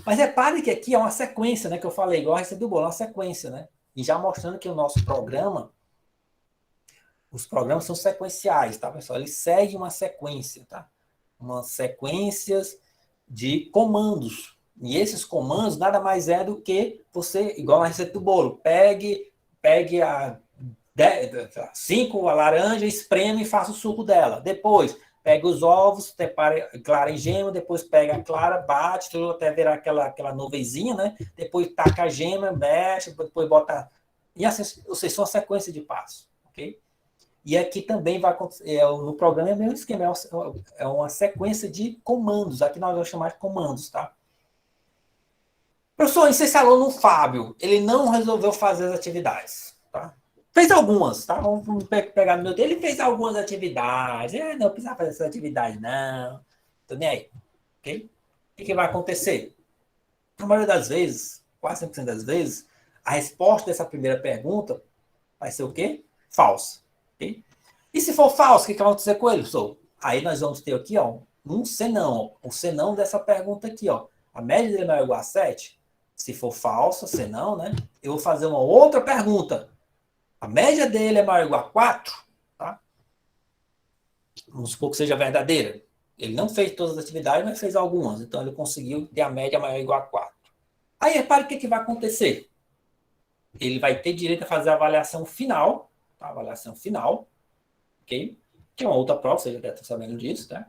Mas repare que aqui é uma sequência, né? Que eu falei, igual a receita do bolo, é uma sequência, né? E já mostrando que o nosso programa, os programas são sequenciais, tá, pessoal? Eles seguem uma sequência, tá? Umas sequências de comandos. E esses comandos nada mais é do que você, igual na receita do bolo, pegue 5 laranjas, espreme e faça o suco dela. Depois, pega os ovos, separe clara e gema, depois pega a clara, bate, tudo até virar aquela nuvenzinha, né? Depois taca a gema, mexe, depois bota... E assim, ou seja, são uma sequência de passos, ok? E aqui também vai acontecer, no programa é o mesmo esquema, é uma sequência de comandos. Aqui nós vamos chamar de comandos, tá? Professor, esse aluno Fábio, ele não resolveu fazer as atividades, tá? Fez algumas, tá? Vamos pegar no meu tempo. Ele fez algumas atividades. Não precisa fazer essas atividades, não. Tô nem aí, ok? O que vai acontecer? Na maioria das vezes, quase 100% das vezes, a resposta dessa primeira pergunta vai ser o quê? Falsa. Okay? E se for falso, o que vai acontecer com ele, professor? Aí nós vamos ter aqui, ó, um senão. O senão dessa pergunta aqui, ó. A média dele é maior ou igual a 7? Se for falso, senão, né? Eu vou fazer uma outra pergunta. A média dele é maior ou igual a 4? Tá? Vamos supor que seja verdadeira. Ele não fez todas as atividades, mas fez algumas. Então, ele conseguiu ter a média maior ou igual a 4. Aí, repare o que vai acontecer. Ele vai ter direito a fazer a avaliação final. Tá? Avaliação final. Ok? Que é uma outra prova, você já deve estar sabendo disso, tá?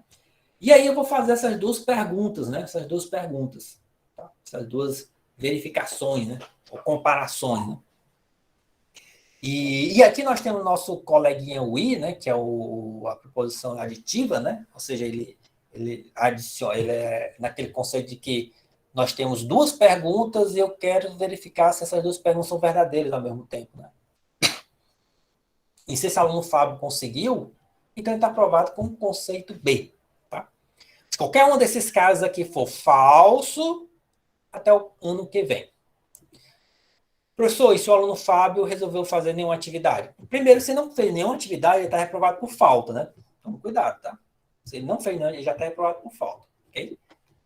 E aí eu vou fazer essas duas perguntas, né? Essas duas perguntas. Tá? Essas duas verificações, né? Ou comparações, né? E aqui nós temos o nosso coleguinha we, né, que é a preposição aditiva, né? Ou seja, ele adiciona, ele é naquele conceito de que nós temos duas perguntas e eu quero verificar se essas duas perguntas são verdadeiras ao mesmo tempo, né? E se esse aluno Fábio conseguiu, então ele está aprovado com o conceito B, tá? Se qualquer um desses casos aqui for falso, até o ano que vem. Professor, e se o aluno Fábio resolveu fazer nenhuma atividade? Primeiro, se não fez nenhuma atividade, ele está reprovado por falta, né? Então, cuidado, tá? Se ele não fez nenhuma, ele já está reprovado por falta, ok?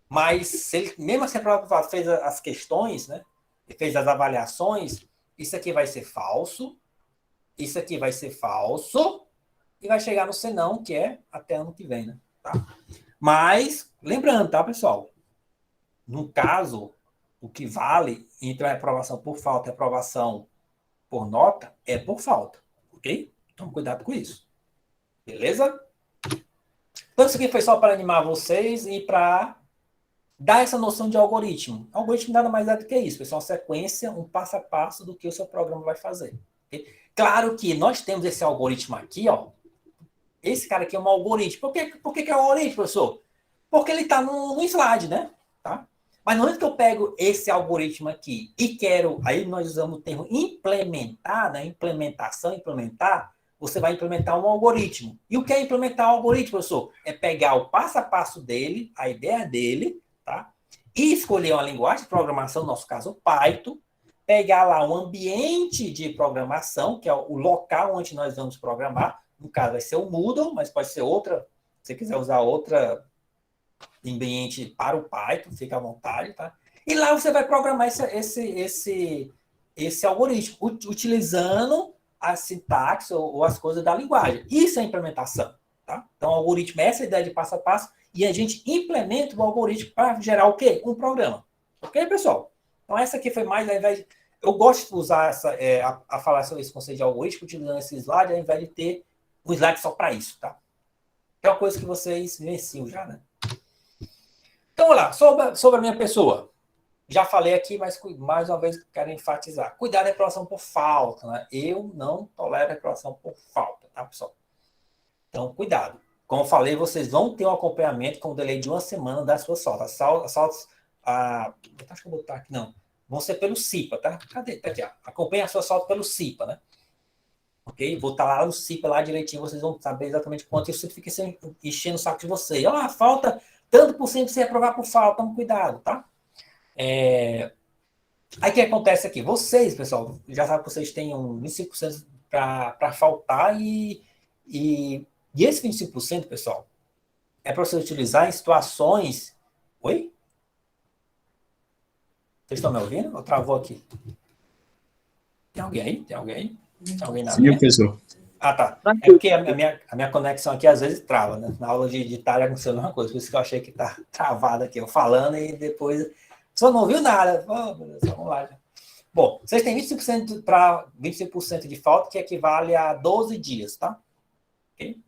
Mas, se ele, mesmo assim reprovado por falta, fez as questões, né? Ele fez as avaliações, isso aqui vai ser falso, isso aqui vai ser falso, e vai chegar no senão, que é até ano que vem, né? Tá? Mas, lembrando, tá, pessoal? No caso, o que vale entre a reprovação por falta e a aprovação por nota é por falta, ok? Então, cuidado com isso. Beleza? Então, isso aqui foi só para animar vocês e para dar essa noção de algoritmo. Algoritmo nada mais é do que isso, pessoal. Uma sequência, um passo a passo do que o seu programa vai fazer. Okay? Claro que nós temos esse algoritmo aqui, ó. Esse cara aqui é um algoritmo. Por que é um algoritmo, professor? Porque ele está no slide, né? Tá? Mas no momento que eu pego esse algoritmo aqui e quero, aí nós usamos o termo implementar, né? Implementar, você vai implementar um algoritmo. E o que é implementar um algoritmo, professor? É pegar o passo a passo dele, a ideia dele, tá? E escolher uma linguagem de programação, no nosso caso, o Python, pegar lá um ambiente de programação, que é o local onde nós vamos programar. No caso, vai ser o Moodle, mas pode ser outra, se você quiser usar outra ambiente para o Python, fica à vontade, tá? E lá você vai programar esse algoritmo, utilizando a sintaxe ou as coisas da linguagem. Isso é implementação, tá? Então, o algoritmo é essa ideia de passo a passo e a gente implementa o algoritmo para gerar o quê? Um programa. Ok, pessoal? Então, essa aqui foi mais, ao invés de... Eu gosto de usar a falar sobre esse conceito de algoritmo, utilizando esse slide, ao invés de ter um slide só para isso, tá? É uma coisa que vocês vivenciam já, né? Então, olha lá, sobre a minha pessoa. Já falei aqui, mas mais uma vez quero enfatizar. Cuidado da reprovação por falta, né? Eu não tolero reprovação por falta, tá, pessoal? Então, cuidado. Como eu falei, vocês vão ter um acompanhamento com um delay de uma semana das suas faltas. As faltas, acho que eu vou botar aqui, não. Vão ser pelo CIPA, tá? Cadê? Tá aqui, ó. Acompanhe a sua falta pelo CIPA, né? Ok? Vou estar lá no CIPA, lá direitinho, vocês vão saber exatamente quanto. Isso fica enchendo o saco de vocês. Olha, falta tanto por cento de você reprovar por falta. Tome cuidado, tá? Aí o que acontece aqui? Vocês, pessoal, já sabem que vocês têm um 25% para faltar e esse 25%, pessoal, é para você utilizar em situações... Oi? Vocês estão me ouvindo? Ou travou aqui? Tem alguém aí? Tem alguém? Tem alguém na Sim, linha? professor. Ah, tá. É porque a minha conexão aqui às vezes trava, né? Na aula de Itália aconteceu a mesma coisa, por isso que eu achei que tá travado aqui, eu falando e depois... Só não ouviu nada. Oh, meu Deus, vamos lá. Bom, vocês têm 25% para 25% de falta, que equivale a 12 dias, tá? Okay?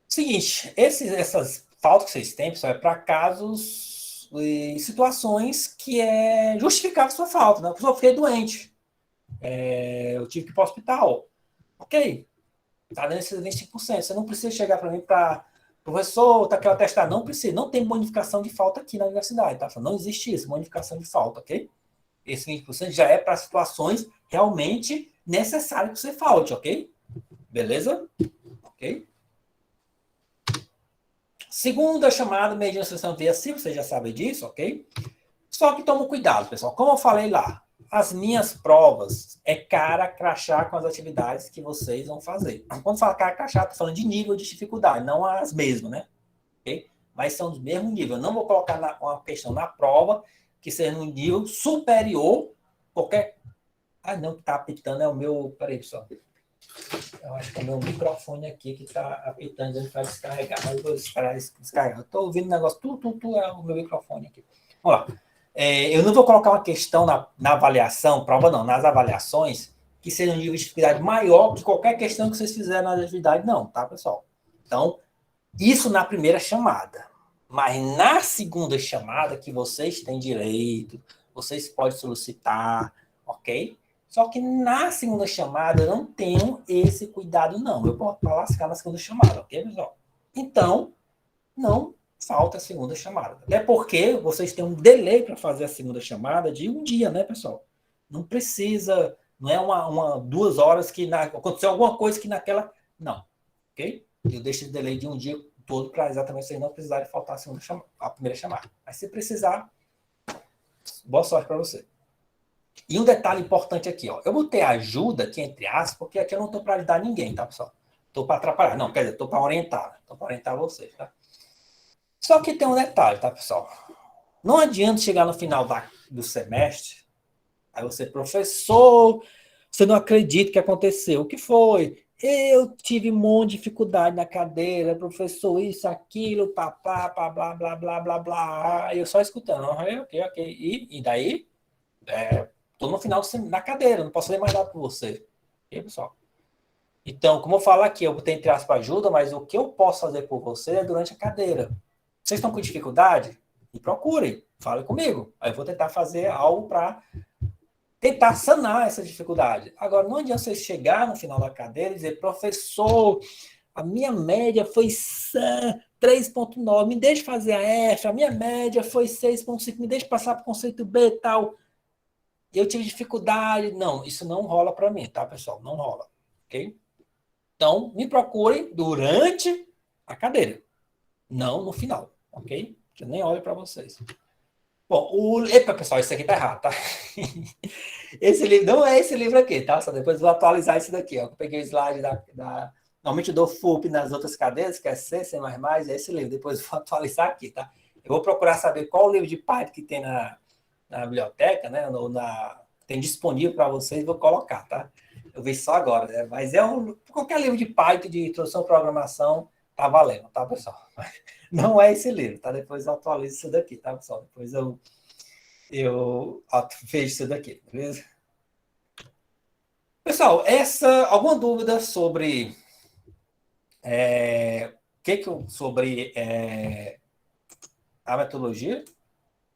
Seguinte, essas faltas que vocês têm, pessoal, é para casos e situações que é justificável a sua falta, né? A pessoa fiquei doente, eu tive que ir para o hospital. Ok, tá dando esses 25%. Você não precisa chegar para mim para... Professor, tá querendo atestar? Não precisa. Não tem bonificação de falta aqui na universidade, tá? Não existe isso, bonificação de falta, ok? Esse 20% já é para situações realmente necessárias que você falte, ok? Beleza? Ok? Segunda chamada, mediante sessão via CIP, você já sabe disso, ok? Só que toma cuidado, pessoal. Como eu falei lá, as minhas provas é cara crachá com as atividades que vocês vão fazer. Quando fala cara crachá, estou falando de nível de dificuldade, não as mesmas, né? Okay? Mas são do mesmo nível. Eu não vou colocar uma questão na prova que seja no nível superior qualquer... Ah, não, que está apitando é o meu... Peraí, pessoal. Eu acho que é o meu microfone aqui que está apitando, ele vai descarregar. Mas eu vou esperar descarregar. Eu estou ouvindo o negócio, tudo é o meu microfone aqui. Vamos lá. Eu não vou colocar uma questão na avaliação, prova não, nas avaliações, que seja um nível de dificuldade maior que qualquer questão que vocês fizerem na atividade, não, tá, pessoal? Então, isso na primeira chamada. Mas na segunda chamada, que vocês têm direito, vocês podem solicitar, ok? Só que na segunda chamada eu não tenho esse cuidado, não. Eu posso lascar na segunda chamada, ok, pessoal? Então, não falta a segunda chamada. Até porque vocês têm um delay para fazer a segunda chamada de um dia, né, pessoal? Não precisa, não é 2 horas que aconteceu alguma coisa que naquela. Não, ok? Eu deixo esse delay de um dia todo para exatamente vocês não precisarem faltar a primeira chamada. Mas se precisar, boa sorte para você. E um detalhe importante aqui, ó. Eu botei ajuda aqui, entre aspas, porque aqui eu não estou para ajudar ninguém, tá, pessoal? Estou para atrapalhar. Não, quer dizer, estou para orientar. Estou para orientar vocês, tá? Só que tem um detalhe, tá, pessoal? Não adianta chegar no final do semestre, aí você, professor, você não acredita que aconteceu. O que foi? Eu tive um monte de dificuldade na cadeira, professor, isso, aquilo, papá, blá, blá, blá, blá, blá, blá. Eu só escutando, ok. E daí, tô no final da cadeira, não posso ler mais nada para você. Ok, pessoal? Então, como eu falo aqui, eu botei entre aspas ajuda, mas o que eu posso fazer por você é durante a cadeira. Vocês estão com dificuldade? Me procurem, falem comigo. Aí eu vou tentar fazer algo para tentar sanar essa dificuldade. Agora, não adianta vocês chegar no final da cadeira e dizer, professor, a minha média foi 3,9, me deixe fazer a F, a minha média foi 6,5, me deixe passar para o conceito B e tal. Eu tive dificuldade. Não, isso não rola para mim, tá, pessoal? Não rola, ok? Então, me procurem durante a cadeira, não no final, ok? Eu nem olho para vocês. Bom, epa, pessoal, isso aqui tá errado, tá? Esse livro não é esse livro aqui, tá? Só depois eu vou atualizar isso daqui, ó. Eu peguei o slide Normalmente eu dou FUP nas outras cadeiras, que é C, C++, é esse livro. Depois eu vou atualizar aqui, tá? Eu vou procurar saber qual o livro de Python que tem na biblioteca, né? Tem disponível para vocês, vou colocar, tá? Eu vi só agora, né? Mas qualquer livro de Python, de introdução à programação, tá valendo, tá, pessoal? Não é esse livro, tá? Depois eu atualizo isso daqui, tá, pessoal? Depois eu vejo isso daqui, beleza? Pessoal, alguma dúvida sobre sobre a metodologia?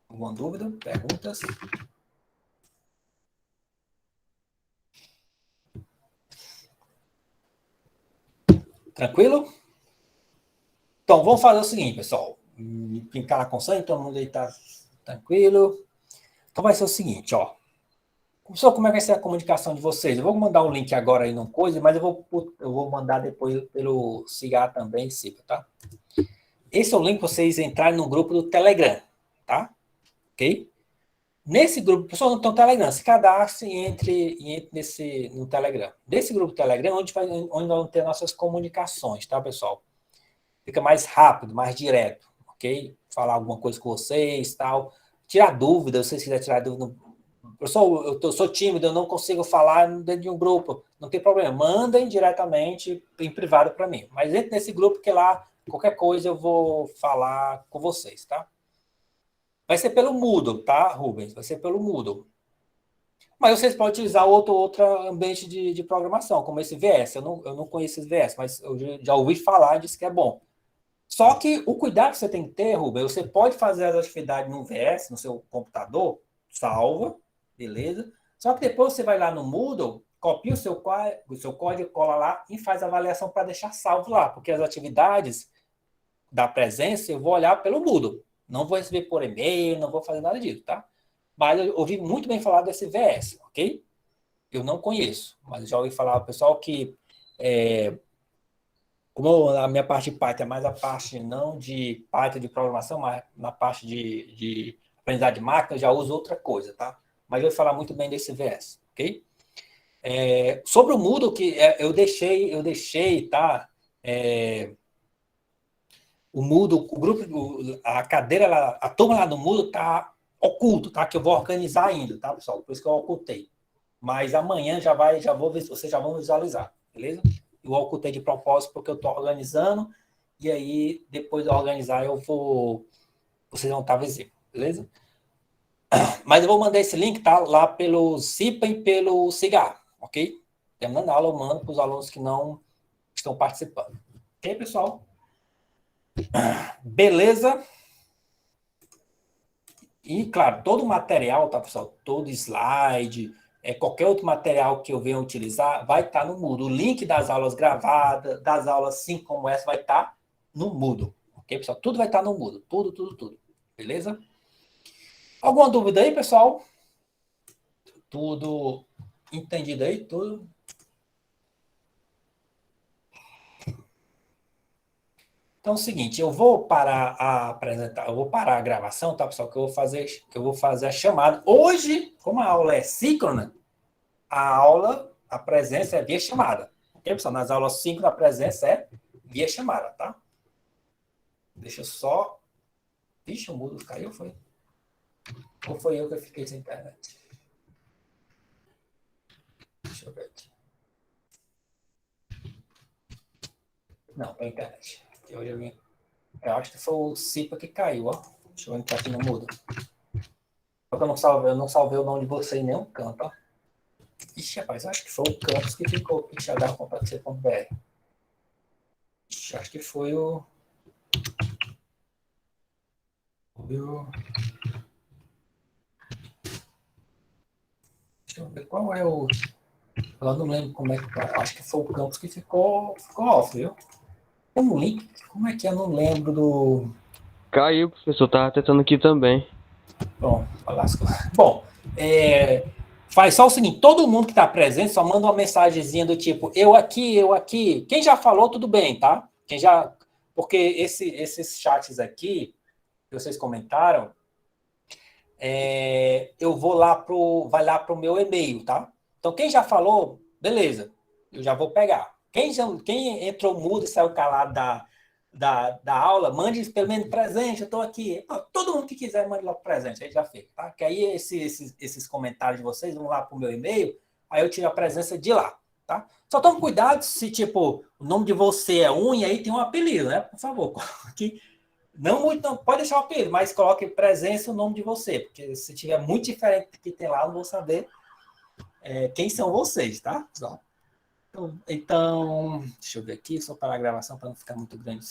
Alguma dúvida? Perguntas? Tranquilo? Então, vamos fazer o seguinte, pessoal. Brincar na constante, todo mundo aí tá tranquilo. Então, vai ser o seguinte, ó. Pessoal, como é que vai ser a comunicação de vocês? Eu vou mandar um link agora aí numa coisa, mas eu vou mandar depois pelo Cigar também, Ciga, tá? Esse é o link para vocês entrarem no grupo do Telegram, tá? Ok? Nesse grupo, pessoal, não tem o Telegram, se cadastre e entre no Telegram. Desse grupo Telegram, onde vão ter nossas comunicações, tá, pessoal? Fica mais rápido, mais direto, ok? Falar alguma coisa com vocês, tal. Tirar dúvida, se vocês quiserem tirar dúvida. Pessoal, eu sou tímido, eu não consigo falar dentro de um grupo. Não tem problema, mandem diretamente em privado para mim. Mas entre nesse grupo que lá, qualquer coisa eu vou falar com vocês, tá? Vai ser pelo Moodle, tá, Rubens? Vai ser pelo Moodle. Mas vocês podem utilizar outro ambiente de programação, como esse VS. Eu não conheço esse VS, mas eu já ouvi falar, disse que é bom. Só que o cuidado que você tem que ter, Rubens, você pode fazer as atividades no VS, no seu computador, salva, beleza? Só que depois você vai lá no Moodle, copia o seu código, cola lá e faz a avaliação para deixar salvo lá, porque as atividades da presença eu vou olhar pelo Moodle. Não vou receber por e-mail, não vou fazer nada disso, tá? Mas eu ouvi muito bem falar desse VS, ok? Eu não conheço, mas já ouvi falar, pessoal, que como a minha parte de Python é mais a parte não de Python de programação, mas na parte de aprendizagem de máquina, já uso outra coisa, tá? Mas eu vou falar muito bem desse VS, ok? Sobre o Moodle, que eu deixei, tá? O Moodle, o grupo, a cadeira, a turma lá do Moodle tá oculto, tá? Que eu vou organizar ainda, tá, pessoal? Por isso que eu ocultei. Mas amanhã vocês já vão visualizar, beleza? Eu ocultei de propósito porque eu estou organizando, e aí, depois de organizar, vocês vão estar visíveis, beleza? Mas eu vou mandar esse link, tá? Lá pelo Zipa e pelo Cigar, ok? Terminando a aula, eu mando para os alunos que não estão participando. Ok, pessoal? Beleza? E, claro, todo o material, tá, pessoal? Todo slide, qualquer outro material que eu venha utilizar, vai estar no Moodle. O link das aulas gravadas, das aulas assim como essa, vai estar no Moodle. Ok, pessoal? Tudo vai estar no Moodle. Tudo, tudo, tudo. Beleza? Alguma dúvida aí, pessoal? Tudo entendido aí? Tudo? Então é o seguinte, eu vou parar a apresentar, eu vou parar a gravação, tá, pessoal? Que eu vou fazer a chamada. Hoje, como a aula é síncrona, a presença é via chamada. Ok, pessoal? Nas aulas síncronas, a presença é via chamada, tá? Deixa eu só... Vixe, o mudo caiu, foi? Ou foi eu que fiquei sem internet? Deixa eu ver aqui. Não, foi a internet. Eu acho que foi o Cipa que caiu, ó. Deixa eu entrar aqui no mudo. Só que eu não salvei o nome de você em nenhum canto, ó. Ixi, rapaz, eu acho que foi o campus que ficou pixadar.c.br. Ixi, acho que foi o... Deixa eu ver qual é o... Eu não lembro como é que... Acho que foi o campus que ficou off, viu? Tem um link, como é que eu não lembro do... Caiu, professor, tava tentando aqui também. Bom, bom, faz só o seguinte, todo mundo que está presente só manda uma mensagenzinha do tipo, eu aqui. Quem já falou, tudo bem, tá? Quem já... Porque esses chats aqui, que vocês comentaram, eu vou vai lá pro meu e-mail, tá? Então, quem já falou, beleza, eu já vou pegar. Quem entrou mudo e saiu calado da aula, mande pelo menos presente, eu estou aqui. Todo mundo que quiser, mande logo presente, aí já fica, tá? Que aí esses comentários de vocês vão lá pro meu e-mail, aí eu tiro a presença de lá, tá? Só tome cuidado se, tipo, o nome de você é e aí tem um apelido, né? Por favor, coloque... Não muito, não, pode deixar o apelido, mas coloque presença o nome de você, porque se tiver muito diferente do que tem lá, eu não vou saber quem são vocês, tá? Então, deixa eu ver aqui, só parar a gravação para não ficar muito grande